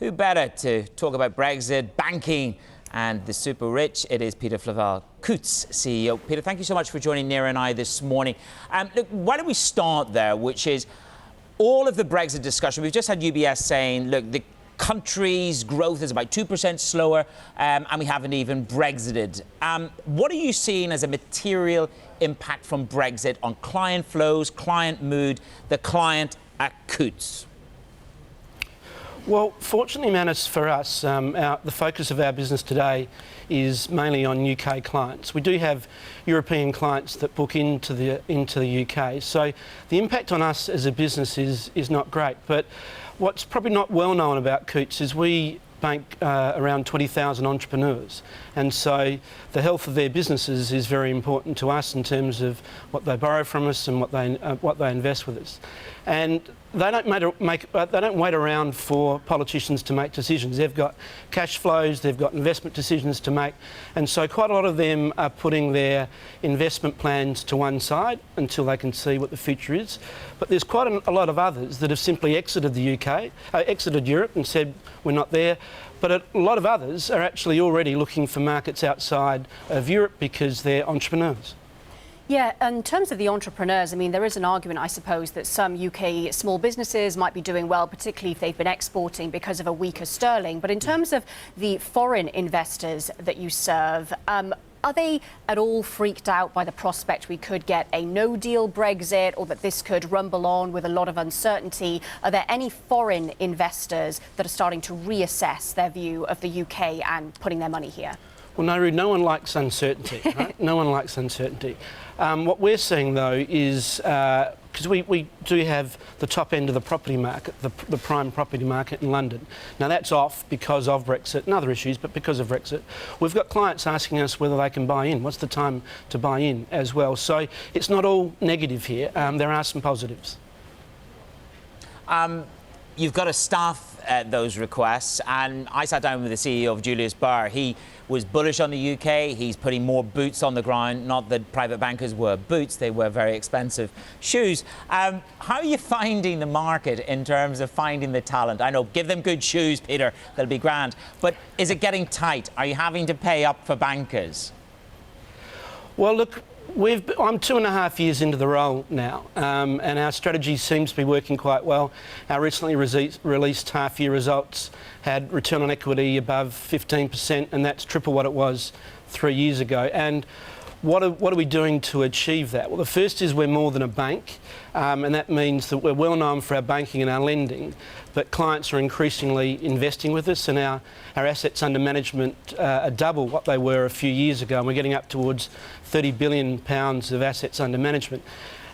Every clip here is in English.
Who better to talk about Brexit, banking and the super rich? It is Peter Flavel, Coutts CEO. Peter, thank you so much for joining Neera and I this morning. Look, why don't we start there, which is all of the Brexit discussion. We've just had UBS saying, look, the country's growth is about 2% slower and we haven't even Brexited. What are you seeing as a material impact from Brexit on client flows, client mood, the client at Coutts? Well, fortunately, Manus, for us, the focus of our business today is mainly on UK clients. We do have European clients that book into the UK, so the impact on us as a business is not great. But what's probably not well known about Coutts is we bank around 20,000 entrepreneurs, and so the health of their businesses is very important to us in terms of what they borrow from us and what they invest with us. And they don't wait around for politicians to make decisions. They've got cash flows, they've got investment decisions to make, and so quite a lot of them are putting their investment plans to one side until they can see what the future is. But there's quite a lot of others that have simply exited the UK, exited Europe and said we're not there. But a lot of others are actually already looking for markets outside of Europe because they're entrepreneurs. Yeah, in terms of the entrepreneurs, I mean, there is an argument, I suppose, that some UK small businesses might be doing well, particularly if they've been exporting because of a weaker sterling. But in terms of the foreign investors that you serve, are they at all freaked out by the prospect we could get a no-deal Brexit, or that this could rumble on with a lot of uncertainty? Are there any foreign investors that are starting to reassess their view of the UK and putting their money here? Well, no one likes uncertainty, right? No one likes uncertainty. What we're seeing, though, is because we do have the top end of the property market, the prime property market in London. Now, that's off because of Brexit and other issues, but because of Brexit. We've got clients asking us whether they can buy in. What's the time to buy in as well? So it's not all negative here. There are some positives. You've got to staff those requests, and I sat down with the CEO of Julius Baer. He was bullish on the UK. He's putting more boots on the ground. Not that private bankers wear boots, they wear very expensive shoes. How are you finding the market in terms of finding the talent? I know, give them good shoes, Peter, they'll be grand. But is it getting tight? Are you having to pay up for bankers? Well, look, I'm 2.5 years into the role now, and our strategy seems to be working quite well. Our recently released half-year results had return on equity above 15%, and that's triple what it was 3 years ago. And what are we doing to achieve that? Well, the first is we're more than a bank, and that means that we're well known for our banking and our lending, but clients are increasingly investing with us, and our assets under management are double what they were a few years ago, and we're getting up towards £30 billion of assets under management.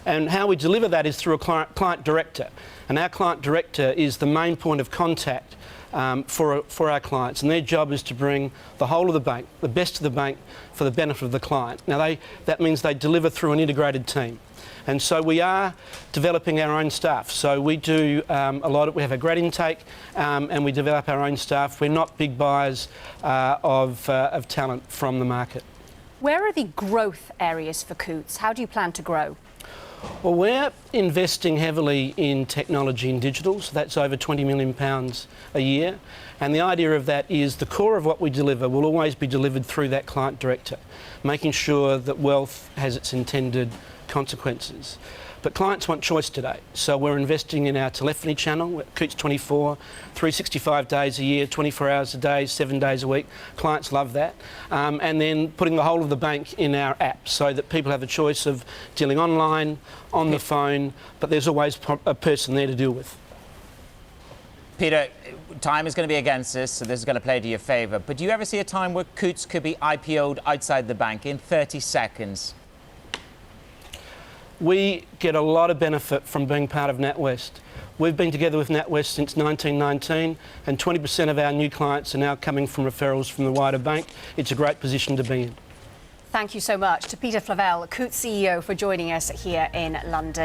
And how we deliver that is through a client director, and our client director is the main point of contact for our clients, and their job is to bring the whole of the bank, the best of the bank, for the benefit of the client. Now, that means they deliver through an integrated team. And so we are developing our own staff. So we do we have a great intake, and we develop our own staff. We're not big buyers of talent from the market. Where are the growth areas for Coutts? How do you plan to grow? Well, we're investing heavily in technology and digital, so that's over £20 million a year. And the idea of that is the core of what we deliver will always be delivered through that client director, making sure that wealth has its intended consequences. But clients want choice today, so we're investing in our telephony channel, Coutts 24, 365 days a year, 24 hours a day, 7 days a week. Clients love that. And then putting the whole of the bank in our app so that people have a choice of dealing online, on the phone, but there's always a person there to deal with. Peter, time is going to be against us, so this is going to play to your favour. But do you ever see a time where Coutts could be IPO'd outside the bank in 30 seconds? We get a lot of benefit from being part of NatWest. We've been together with NatWest since 1919, and 20% of our new clients are now coming from referrals from the wider bank. It's a great position to be in. Thank you so much to Peter Flavel, Coutts CEO, for joining us here in London.